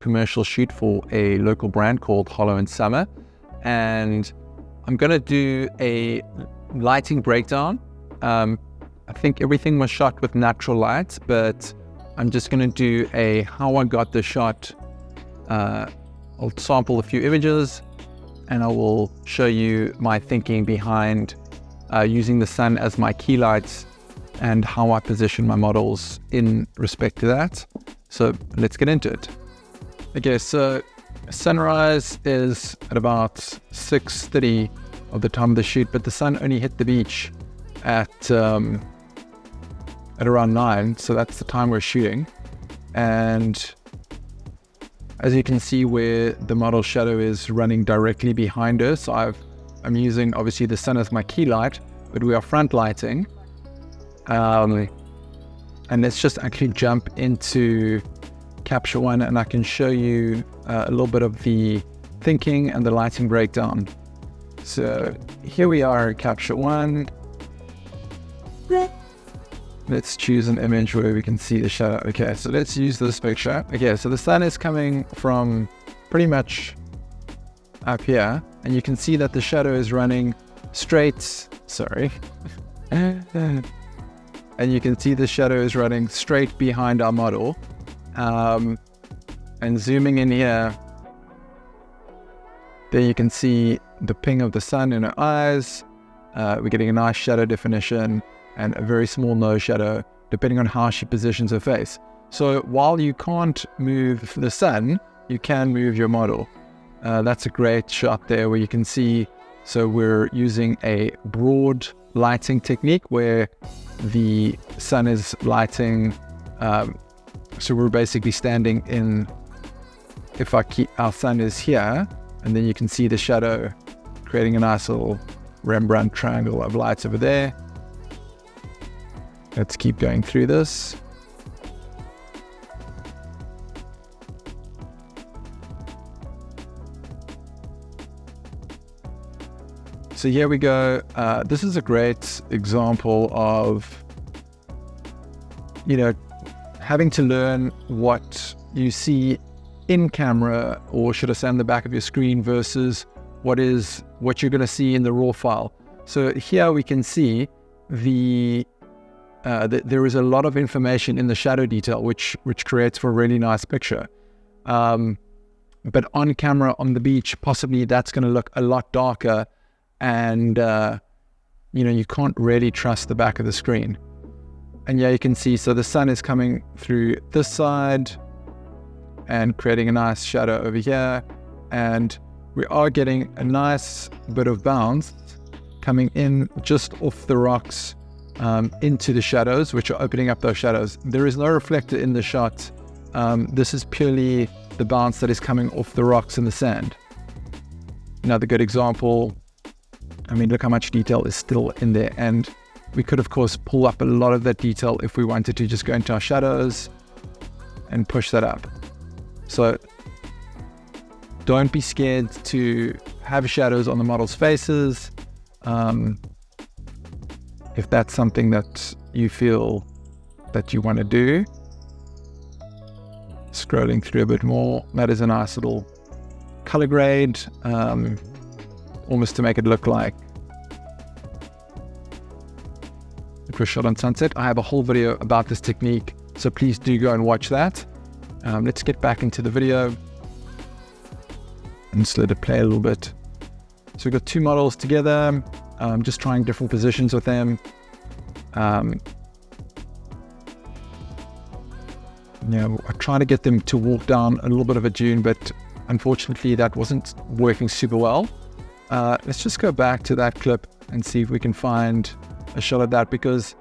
commercial shoot for a local brand called Hollow and Summer. And I'm going to do a lighting breakdown. I think everything was shot with natural light, but I'm just going to do a how I got the shot. I'll sample a few images and I will show you my thinking behind using the sun as my key lights and how I position my models in respect to that. So let's get into it. Okay, so sunrise is at about 6:30 of the time of the shoot, but the sun only hit the beach at around 9, so that's the time we're shooting. And as you can see where the model shadow is running directly behind her, so I'm using obviously the sun as my key light, but we are front lighting. And let's just actually jump into capture one and I can show you a little bit of the thinking and the lighting breakdown. So here we are, capture one. Let's choose an image where we can see the shadow. Okay, so let's use this picture. Okay, so the sun is coming from pretty much up here, and you can see that the shadow is running straight, and you can see the shadow is running straight behind our model. And zooming in here, there you can see the ping of the sun in her eyes. We're getting a nice shadow definition and a very small nose shadow, depending on how she positions her face. So while you can't move the sun, you can move your model. That's a great shot there where you can see, so we're using a broad lighting technique where the sun is lighting, so we're basically standing in, if our sun is here, and then you can see the shadow creating a nice little Rembrandt triangle of lights over there. Let's keep going through this. So here we go. This is a great example of, having to learn what you see in camera, or should I say on the back of your screen, versus what you're going to see in the raw file. So here we can see there is a lot of information in the shadow detail, which creates for a really nice picture. But on camera, on the beach, possibly that's going to look a lot darker, and you can't really trust the back of the screen. And yeah, you can see, so the sun is coming through this side and creating a nice shadow over here, and we are getting a nice bit of bounce coming in just off the rocks into the shadows, which are opening up those shadows. There is no reflector in the shot. This is purely the bounce that is coming off the rocks and the sand. Another good example, look how much detail is still in there, and we could of course pull up a lot of that detail if we wanted to just go into our shadows and push that up. So don't be scared to have shadows on the model's faces. If that's something that you feel that you want to do. Scrolling through a bit more, that is a nice little color grade, almost to make it look like it was shot on sunset. I have a whole video about this technique, so please do go and watch that. Let's get back into the video and just let it play a little bit. So we've got two models together, just trying different positions with them. I tried to get them to walk down a little bit of a dune, but unfortunately that wasn't working super well. Let's just go back to that clip and see if we can find a shot of that, because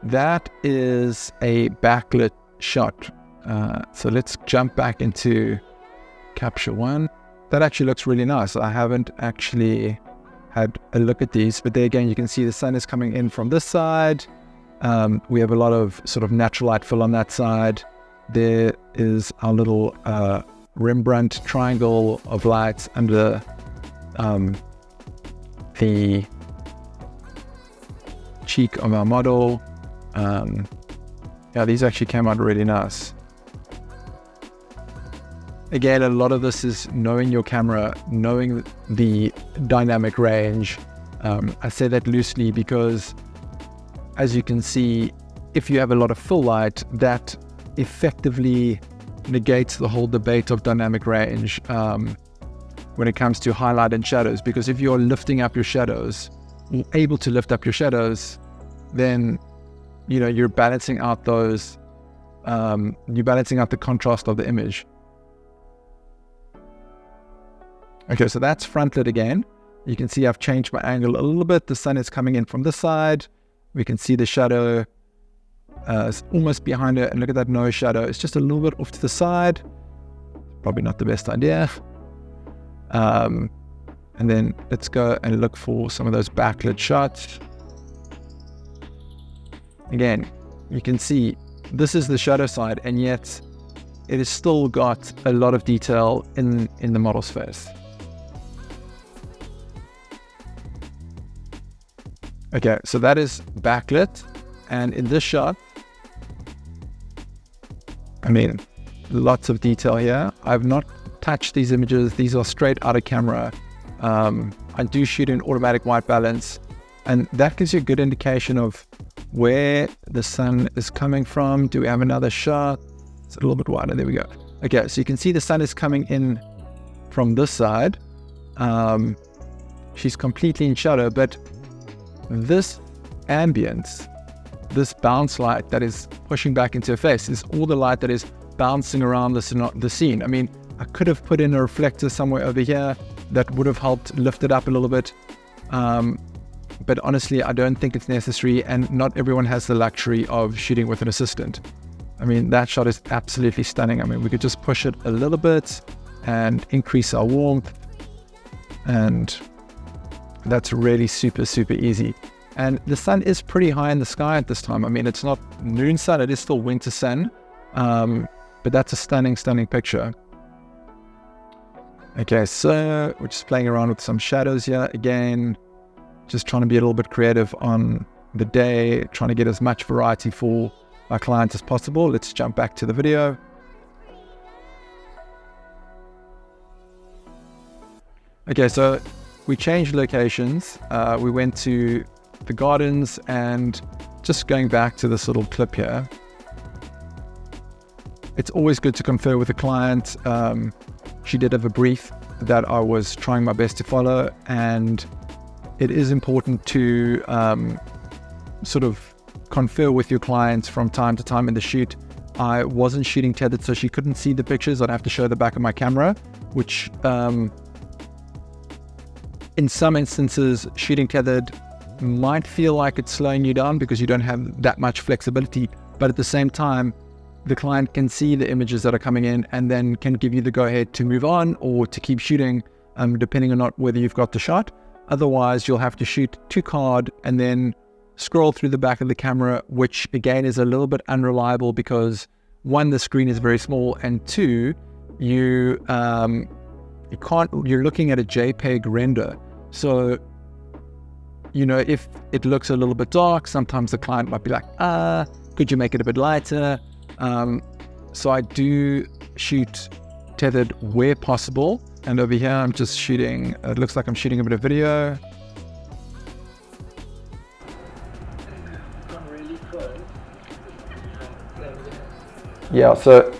that is a backlit shot. So let's jump back into capture one. That actually looks really nice. I haven't actually had a look at these, but there again you can see the sun is coming in from this side. We have a lot of sort of natural light fill on that side. There is our little Rembrandt triangle of lights under the cheek of our model. Yeah, these actually came out really nice. Again, a lot of this is knowing your camera, knowing the dynamic range. I say that loosely because, as you can see, if you have a lot of full light, that effectively negates the whole debate of dynamic range when it comes to highlight and shadows. Because if you're lifting up your shadows, able to lift up your shadows, then you're balancing out those. You're balancing out the contrast of the image. Okay, so that's front lit again. You can see I've changed my angle a little bit. The sun is coming in from this side. We can see the shadow is almost behind it. And look at that nose shadow. It's just a little bit off to the side. Probably not the best idea. And then let's go and look for some of those backlit shots. Again, you can see this is the shadow side, and yet it has still got a lot of detail in the model's face. Okay, so that is backlit, and in this shot, I mean, lots of detail here. I've not touched these images. These are straight out of camera. I do shoot in automatic white balance, and that gives you a good indication of where the sun is coming from. Do we have another shot? It's a little bit wider. There we go. Okay, so you can see the sun is coming in from this side. She's completely in shadow, but this ambience, this bounce light that is pushing back into her face, is all the light that is bouncing around the scene. I mean, I could have put in a reflector somewhere over here that would have helped lift it up a little bit. But honestly, I don't think it's necessary, and not everyone has the luxury of shooting with an assistant. I mean, that shot is absolutely stunning. I mean, we could just push it a little bit and increase our warmth, and that's really super, super easy. And the sun is pretty high in the sky at this time. I mean, it's not noon sun, it is still winter sun, but that's a stunning, stunning picture. Okay, so we're just playing around with some shadows here again. Just trying to be a little bit creative on the day, trying to get as much variety for our clients as possible. Let's jump back to the video. Okay, so we changed locations. We went to the gardens, and just going back to this little clip here. It's always good to confer with the client. She did have a brief that I was trying my best to follow, and it is important to sort of confer with your clients from time to time in the shoot. I wasn't shooting tethered, so she couldn't see the pictures. I'd have to show the back of my camera, which in some instances, shooting tethered might feel like it's slowing you down because you don't have that much flexibility. But at the same time, the client can see the images that are coming in and then can give you the go-ahead to move on or to keep shooting, depending on whether you've got the shot. Otherwise, you'll have to shoot to card and then scroll through the back of the camera, which again is a little bit unreliable because one, the screen is very small, and two, you're looking at a JPEG render. So, if it looks a little bit dark, sometimes the client might be like, could you make it a bit lighter? So I do shoot tethered where possible. And over here, I'm just shooting, it looks like I'm shooting a bit of video. Yeah, so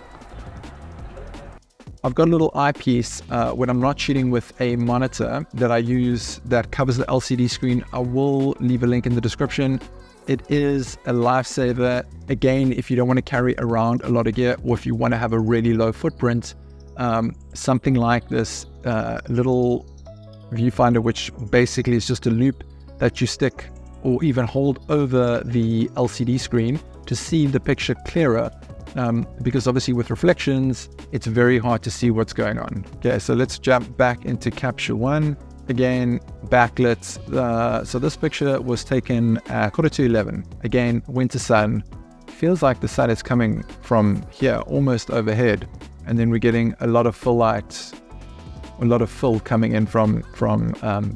I've got a little eyepiece when I'm not shooting with a monitor that I use that covers the LCD screen. I will leave a link in the description. It is a lifesaver. Again, if you don't want to carry around a lot of gear, or if you want to have a really low footprint, something like this little viewfinder, which basically is just a loop that you stick or even hold over the LCD screen to see the picture clearer. Because obviously with reflections, it's very hard to see what's going on. Okay, so let's jump back into capture one. Again, backlit. So this picture was taken at 11:15. Again, winter sun. Feels like the sun is coming from here, almost overhead. And then we're getting a lot of full light, a lot of fill coming in from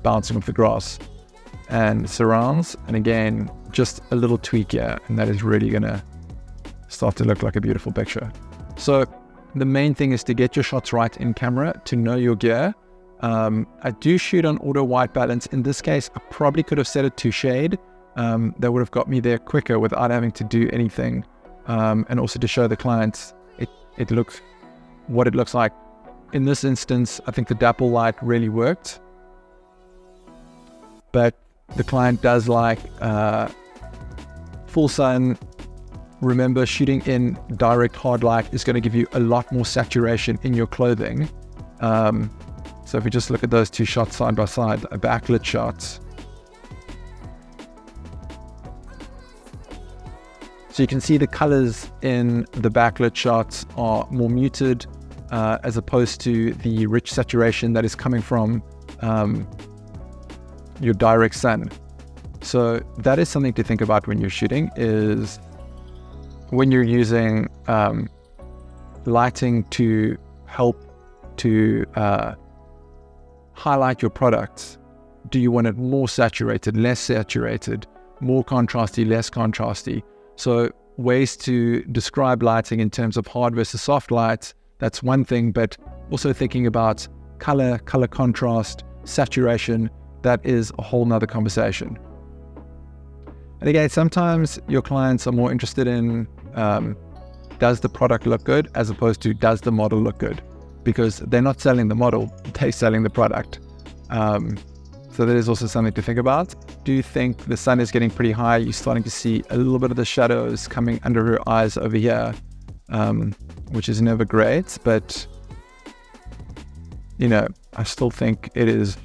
bouncing off the grass and surrounds. And again, just a little tweak here, and that is really gonna start to look like a beautiful picture. So the main thing is to get your shots right in camera, to know your gear. I do shoot on auto white balance. In this case, I probably could have set it to shade. That would have got me there quicker without having to do anything. And also to show the clients it looks what it looks like. In this instance, I think the dapple light really worked. But the client does like full sun. Remember, shooting in direct hard light is going to give you a lot more saturation in your clothing. So if we just look at those two shots side by side, backlit shots. So you can see the colors in the backlit shots are more muted as opposed to the rich saturation that is coming from your direct sun. So that is something to think about when you're shooting, is when you're using lighting to help to highlight your products. Do you want it more saturated, less saturated, more contrasty, less contrasty? So ways to describe lighting in terms of hard versus soft light, that's one thing, but also thinking about color contrast, saturation, that is a whole nother conversation. And again, sometimes your clients are more interested in does the product look good as opposed to does the model look good, because they're not selling the model, they're selling the product. So that is also something to think about. Do you think the sun is getting pretty high? You're starting to see a little bit of the shadows coming under her eyes over here, which is never great, but I still think it is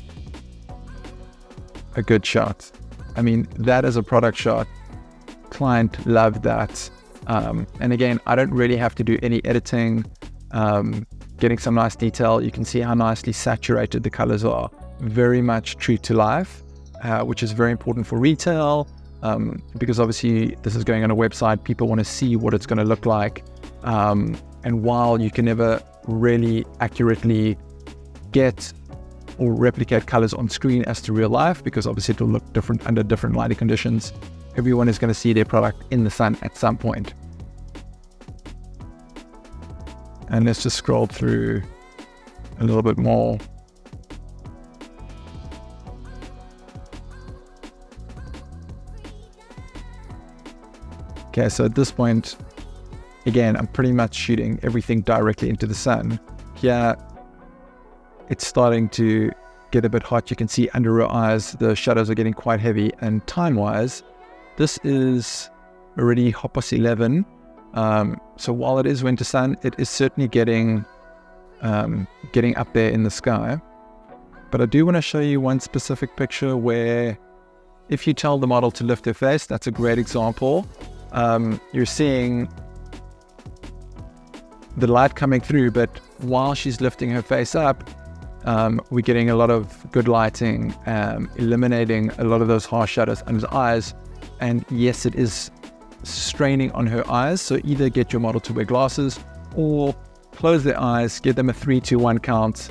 a good shot. I mean, that is a product shot. Client loved that. And again, I don't really have to do any editing. Getting some nice detail. You can see how nicely saturated the colors are. Very much true to life, which is very important for retail, because obviously this is going on a website. People want to see what it's going to look like. And while you can never really accurately get or replicate colors on screen as to real life, because obviously it will look different under different lighting conditions, everyone is going to see their product in the sun at some point. And let's just scroll through a little bit more. Okay, so at this point, again, I'm pretty much shooting everything directly into the sun. Here, it's starting to get a bit hot. You can see under her eyes, the shadows are getting quite heavy. And time-wise, this is already 11:30. So while it is winter sun, it is certainly getting up there in the sky. But I do want to show you one specific picture where if you tell the model to lift her face, that's a great example. You're seeing the light coming through, but while she's lifting her face up, we're getting a lot of good lighting, eliminating a lot of those harsh shadows under the eyes. And yes, it is straining on her eyes, so either get your model to wear glasses or close their eyes, give them a 3, 2, 1 count,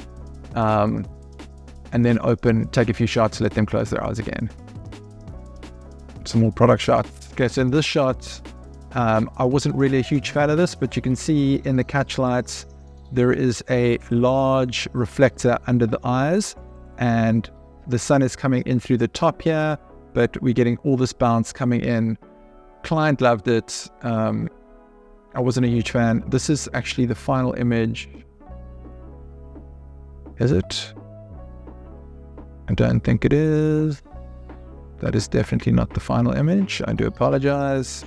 and then take a few shots, let them close their eyes again. Some more product shots. Okay, so in this shot, I wasn't really a huge fan of this, but you can see in the catch lights there is a large reflector under the eyes, and the sun is coming in through the top here, but we're getting all this bounce coming in. Client loved it. I wasn't a huge fan. This is actually the final image. Is it? I don't think it is. That is definitely not the final image. I do apologize.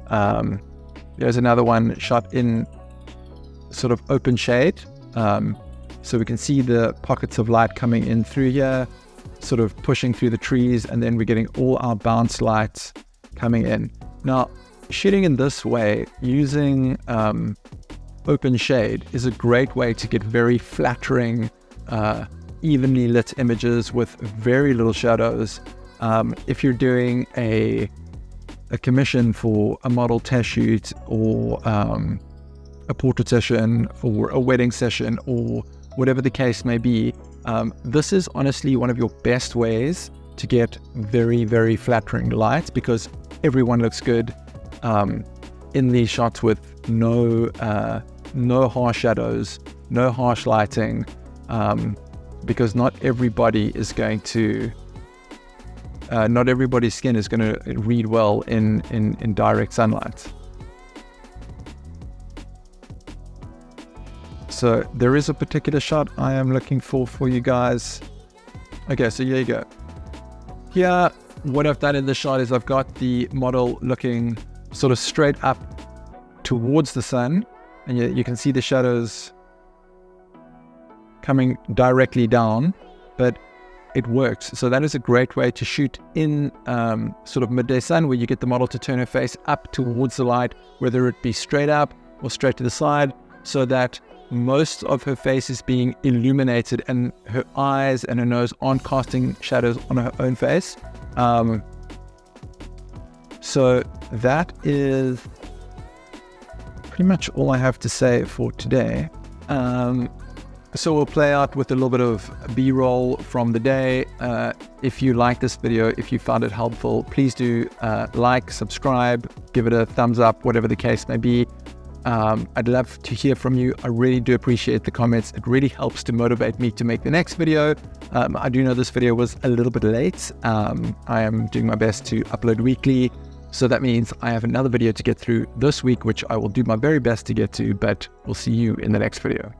There's another one shot in sort of open shade. So we can see the pockets of light coming in through here, sort of pushing through the trees, and then we're getting all our bounce lights coming in. Now, shooting in this way, using open shade, is a great way to get very flattering, evenly lit images with very little shadows. If you're doing a commission for a model test shoot, or a portrait session, or a wedding session, or whatever the case may be, this is honestly one of your best ways to get very, very flattering light, because everyone looks good. in these shots with no harsh shadows, no harsh lighting, because not everybody's skin is going to read well in direct sunlight. So there is a particular shot I am looking for you guys. Okay, so here you go. Here, what I've done in this shot is I've got the model looking sort of straight up towards the sun, and you can see the shadows coming directly down, but it works. So that is a great way to shoot in sort of midday sun, where you get the model to turn her face up towards the light, whether it be straight up or straight to the side, so that most of her face is being illuminated and her eyes and her nose aren't casting shadows on her own face. So that is pretty much all I have to say for today. So we'll play out with a little bit of B-roll from the day. If you like this video, if you found it helpful, please do like, subscribe, give it a thumbs up, whatever the case may be. I'd love to hear from you. I really do appreciate the comments. It really helps to motivate me to make the next video. I do know this video was a little bit late. I am doing my best to upload weekly. So that means I have another video to get through this week, which I will do my very best to get to, but we'll see you in the next video.